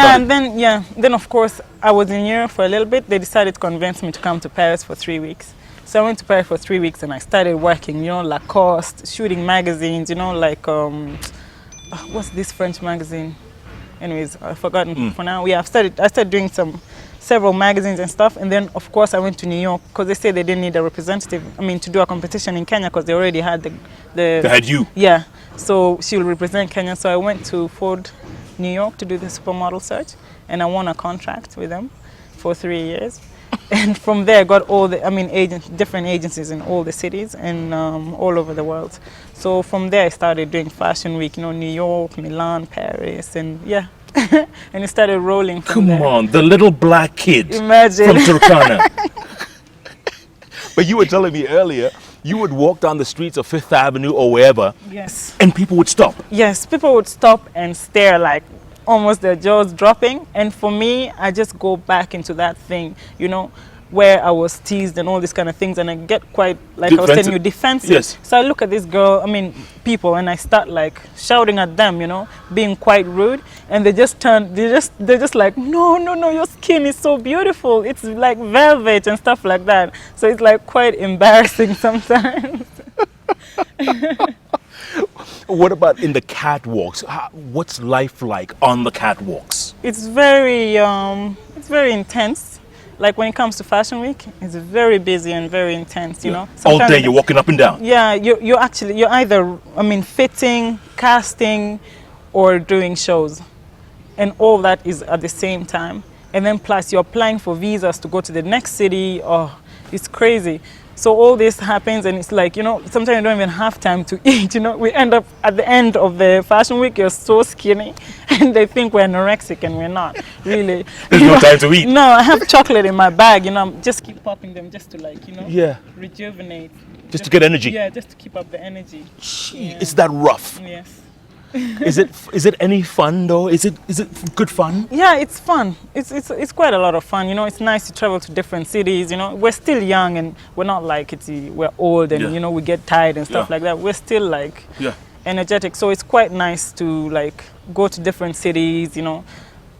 started. And then of course I was in Europe for a little bit. They decided to convince me to come to Paris for 3 weeks. So I went to Paris for 3 weeks and I started working, Lacoste, shooting magazines, like what's this French magazine? Anyways, I've forgotten for now. Yeah, I started doing several magazines and stuff, and then of course I went to New York because they said they didn't need a representative. To do a competition in Kenya because they already had the. They had you. Yeah, so she will represent Kenya. So I went to Ford, New York to do the supermodel search, and I won a contract with them for 3 years. And from there I got all the, different agencies in all the cities and all over the world. So from there I started doing Fashion Week, New York, Milan, Paris, and yeah. And it started rolling from there. Come on, the little black kid. Imagine. From Turkana. But you were telling me earlier, you would walk down the streets of Fifth Avenue or wherever. Yes. And people would stop. Yes, people would stop and stare like almost their jaws dropping. And for me, I just go back into that thing, where I was teased and all these kind of things, and I get quite, like defensive. I was telling you, defensive. Yes. So I look at this girl, people, and I start like shouting at them, being quite rude, and they just turn, they're just like, no, your skin is so beautiful, it's like velvet and stuff like that. So it's like quite embarrassing sometimes. What about in the catwalks? What's life like on the catwalks? It's very intense. Like when it comes to Fashion Week, it's very busy and very intense, Sometimes all day you're walking up and down. Yeah, you're either, fitting, casting, or doing shows. And all that is at the same time. And then plus you're applying for visas to go to the next city. Oh, it's crazy. So all this happens and it's like, sometimes you don't even have time to eat, We end up at the end of the Fashion Week, you're so skinny and they think we're anorexic and we're not, really. There's no time to eat. No, I have chocolate in my bag, just keep popping them just to rejuvenate. Just to get energy. Yeah, just to keep up the energy. Gee, is that rough? Yes. Is it any fun though? Is it good fun? Yeah, it's fun. It's quite a lot of fun. It's nice to travel to different cities. We're still young and we're not like we're old and we get tired and stuff like that. We're still like energetic. So it's quite nice to like go to different cities.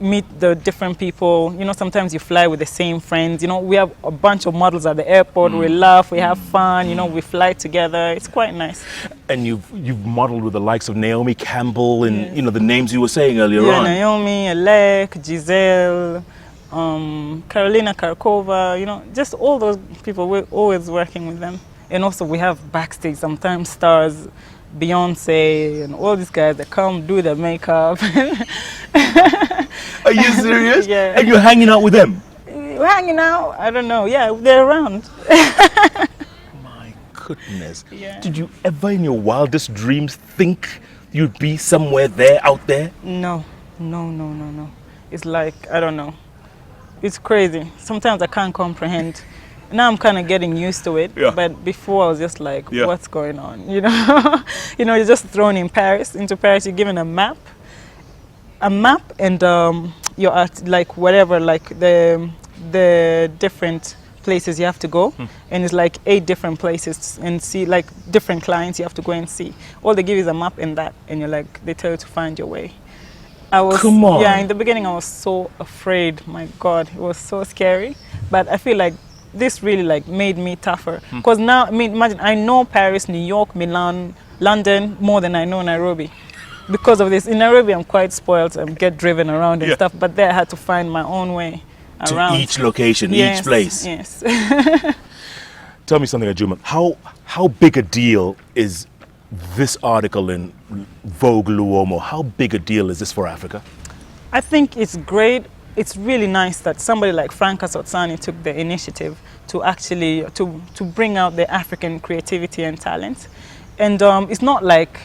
Meet the different people. Sometimes you fly with the same friends. We have a bunch of models at the airport. We laugh, we have fun. We fly together. It's quite nice. And you've modeled with the likes of Naomi Campbell and the names you were saying earlier on. Naomi, Alec, Giselle, Carolina Karkova. Just all those people. We're always working with them. And also we have backstage sometimes stars, Beyonce and all these guys that come do their makeup. Are you serious? Yeah. And you're hanging out with them? We're hanging out? I don't know. Yeah, they're around. My goodness. Yeah. Did you ever in your wildest dreams think you'd be somewhere there, out there? No. It's like, I don't know. It's crazy. Sometimes I can't comprehend. Now I'm kind of getting used to it, but before I was just like, what's going on? You're just thrown into Paris. You're given a map, and you're at like whatever, like the different places you have to go, and it's like 8 different places and see like different clients you have to go and see. All they give is a map and that, and you're like, they tell you to find your way. Come on. Yeah, in the beginning I was so afraid. My God, it was so scary, but I feel like this really like made me tougher because now imagine I know Paris, New York, Milan, London more than I know Nairobi because of this. In Nairobi I'm quite spoiled and get driven around and stuff, but there I had to find my own way around to each location, each place. Yes. Tell me something, Ajuma. How big a deal is this article in Vogue Luomo? How big a deal is this for Africa? I think it's great. It's really nice that somebody like Franca Sotsani took the initiative to actually to bring out the African creativity and talent. And it's not like,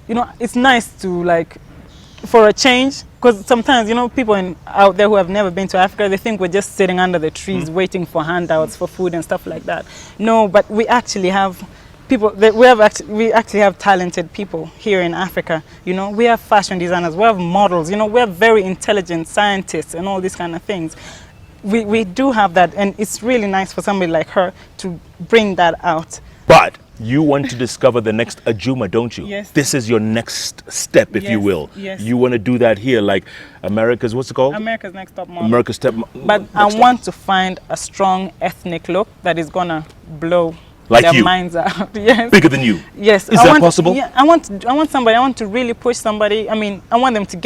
it's nice to like, for a change, because sometimes, people out there who have never been to Africa, they think we're just sitting under the trees waiting for handouts for food and stuff like that. No, but we actually have people that we actually have talented people here in Africa. We have fashion designers, we have models, we have very intelligent scientists and all these kind of things. We do have that, and it's really nice for somebody like her to bring that out. But You want to discover the next Ajuma, don't you? Yes. This is your next step, if you Yes, will. yes. You want to do that here, like America's, what's it called? America's Next Top Model. America's Step. But Next I Step. want to find a strong ethnic look that is gonna blow Like their you. minds out. Yes. Bigger than you. Yes. Is I that want, possible? Yeah, I want to really push somebody. I mean, I want them to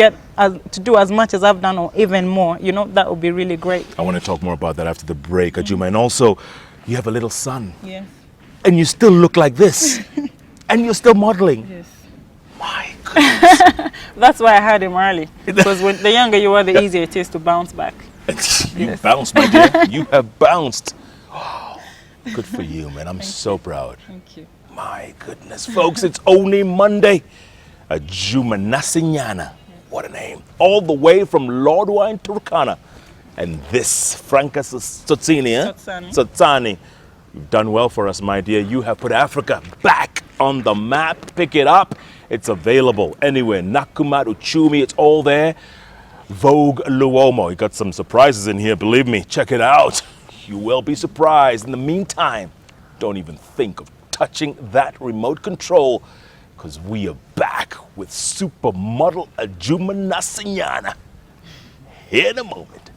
to do as much as I've done or even more. You know, that would be really great. I want to talk more about that after the break, Ajuma. And also, you have a little son. Yes. And you still look like this. And you're still modeling. Yes. My goodness. That's why I had him early. Because when the younger you are, the easier it is to bounce back. You bounced, my dear. You have bounced. Oh, good for you, man. I'm so proud. Thank you. My goodness, folks, it's only Monday. Ajuma Nasenyana. What a name. All the way from Lodwar in Turkana. And this, Franca Sotsini, Sotsani. You've done well for us, my dear. You have put Africa back on the map. Pick it up. It's available anywhere. Nakuma, Uchumi, it's all there. Vogue Luomo. You got some surprises in here, believe me. Check it out. You will be surprised. In the meantime, don't even think of touching that remote control, because we are back with supermodel Ajuma Nasenyana. Here in a moment.